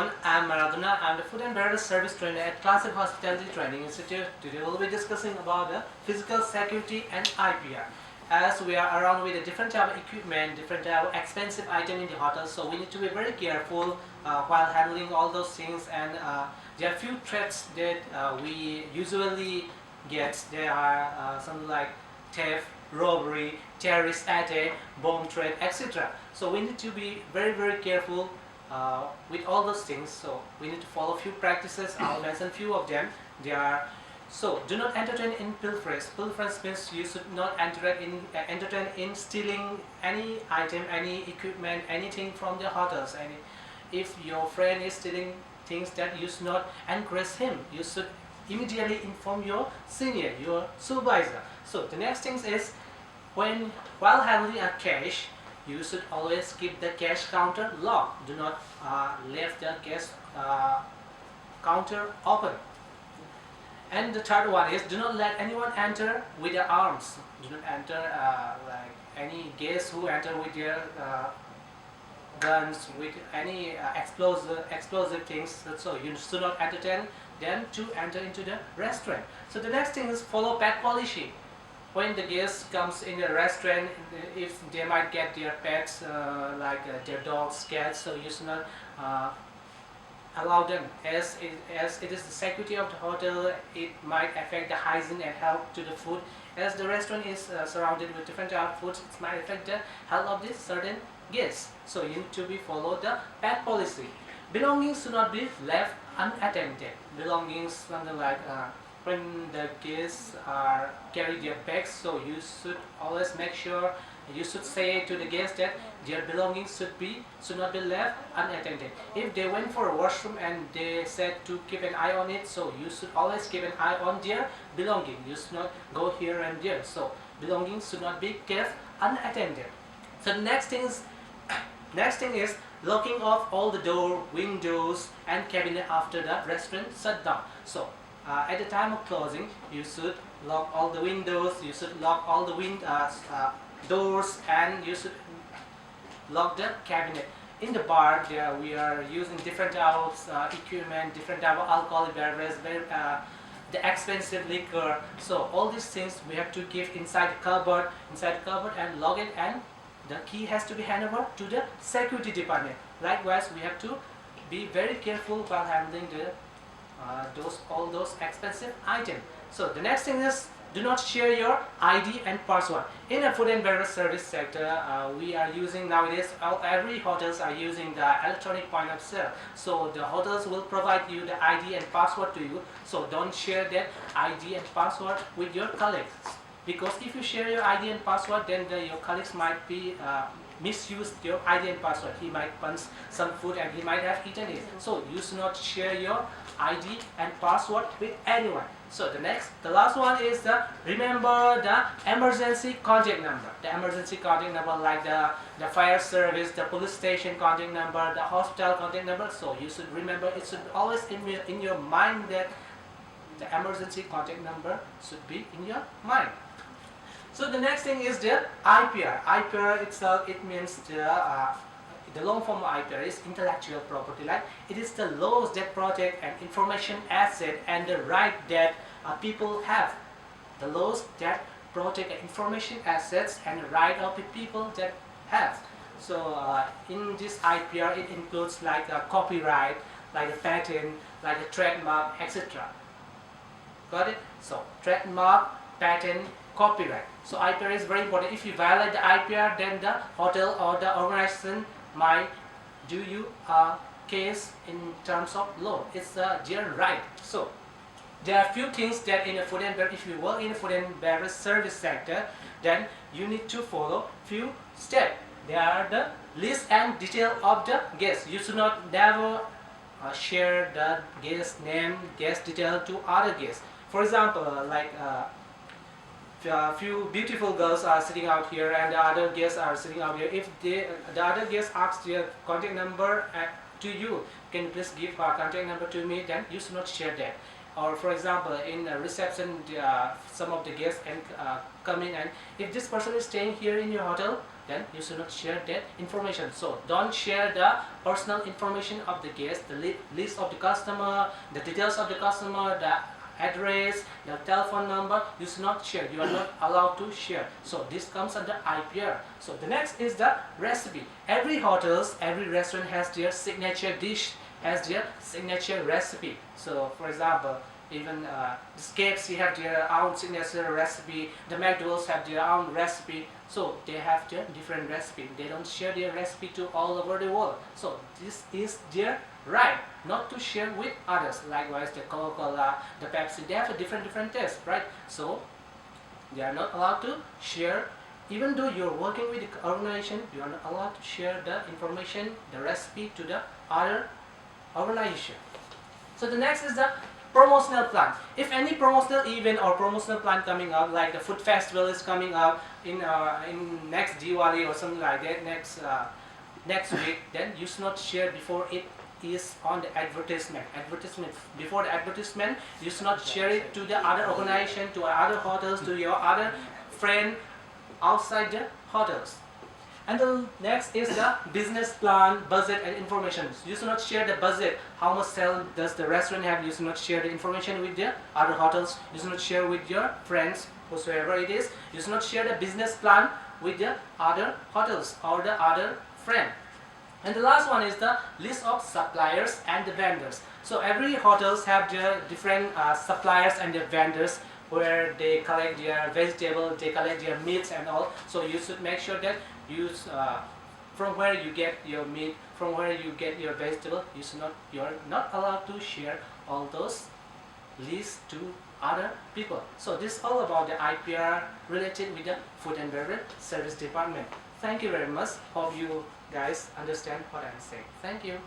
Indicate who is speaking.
Speaker 1: everyone, I am Maradona. I am the Food and Beverage Service Trainer at Classic Hospitality Training Institute. Today we will be discussing about the physical security and IPR. As we are around with a different type of equipment, different type of expensive item in the hotel, so we need to be very careful while handling all those things. And there are few threats that we usually get. There are something like theft, robbery, terrorist attack, bomb threat, etc. So we need to be very careful with all those things. So we need to follow few practices. I'll mention few of them. They are, so do not entertain in pilferage. Pilferage means you should not entertain in stealing any item, any equipment, anything from the hotels. If your friend is stealing things, that you should not encourage him. You should immediately inform your senior, your supervisor. So the next thing is, while handling a cash, you should always keep the cash counter locked. Do not leave the cash counter open. And the third one is, do not let anyone enter with their arms. Do not enter like any guests who enter with their guns, with any explosive things. So you should not entertain them to enter into the restaurant. So the next thing is, follow pet policy. When the guest comes in the restaurant, if they might get their pets like their dogs, cats, so you should not allow them, as it is the security of the hotel. It might affect the hygiene and health to the food. As the restaurant is surrounded with different type of foods, it might affect the health of this certain guests. So you need to be follow the pet policy. Belongings should not be left unattended. Belongings, something like when the guests are carry their bags, so you should always make sure, you should say to the guests that their belongings should not be left unattended. If they went for a washroom and they said to keep an eye on it, so you should always keep an eye on their belonging. You should not go here and there. So belongings should not be kept unattended. So the next thing is locking off all the door, windows and cabinet after the restaurant shut down. So at the time of closing, you should lock all the windows, you should lock all the doors, and you should lock the cabinet. In the bar, there we are using different types of equipment, different type of alcoholic beverage, the expensive liquor. So all these things we have to keep inside the cupboard, and lock it, and the key has to be handed over to the security department. Likewise, we have to be very careful while handling all those expensive items. So the next thing is, do not share your ID and password. In a food and beverage service sector, we are using nowadays, every hotels are using the electronic point of sale. So the hotels will provide you the ID and password to you. So don't share that ID and password with your colleagues, because if you share your ID and password, then your colleagues might be misuse your ID and password. He might punch some food and he might have eaten it. So you should not share your ID and password with anyone. So the last one is remember the emergency contact number. The emergency contact number, like the fire service, the police station contact number, the hospital contact number. So you should remember, it should always in your mind that the emergency contact number should be in your mind. So the next thing is the IPR. IPR itself, it means the long form of IPR is intellectual property. Like, it is the laws that protect an information asset and the right that people have. The laws that protect information assets and the right of the people that have. So in this IPR, it includes like a copyright, like a patent, like a trademark, etc. Got it? So trademark, patent, copyright. So IPR is very important. If you violate the IPR, then the hotel or the organization might do you a case in terms of law. It's their right. So there are few things that in a food and beverage, if you work in a food and beverage service sector, then you need to follow few steps. There are the list and detail of the guests. You should not never share the guest name, guest detail to other guests. For example, like a few beautiful girls are sitting out here and the other guests are sitting out here. If the other guest asks their contact number to you, can you please give our contact number to me, then you should not share that. Or for example, in a reception, some of the guests come in, and if this person is staying here in your hotel, then you should not share that information. So don't share the personal information of the guest, the list of the customer, the details of the customer, the address, the telephone number. You should not share. You are not allowed to share. So this comes under IPR. So the next is the recipe. Every hotels, every restaurant has their signature dish, has their signature recipe. So for example, even the KFC have their own signature recipe, the McDonald's have their own recipe, so they have their different recipe. They don't share their recipe to all over the world. So this is their right not to share with others. Likewise, the Coca-Cola, the Pepsi, they have a different taste, right? So they are not allowed to share. Even though you're working with the organization, you are not allowed to share the information, the recipe to the other organization. So the next is the promotional plan. If any promotional event or promotional plan coming up, like the food festival is coming up in next Diwali or something like that, next week, then you should not share before it is on the advertisement. Before the advertisement, you should not share it to the other organization, to other hotels, to your other friend outside the hotels. And the next is the business plan, budget and information. You should not share the budget, how much sale does the restaurant have. You should not share the information with the other hotels. You should not share with your friends, whosoever it is. You should not share the business plan with the other hotels or the other friend. And the last one is the list of suppliers and the vendors. So every hotels have their different suppliers and their vendors, where they collect their vegetables, they collect their meats and all. So you should make sure that from where you get your meat, from where you get your vegetable, you are not allowed to share all those lists to other people. So this is all about the IPR related with the food and beverage service department. Thank you very much. Hope you guys understand what I'm saying. Thank you.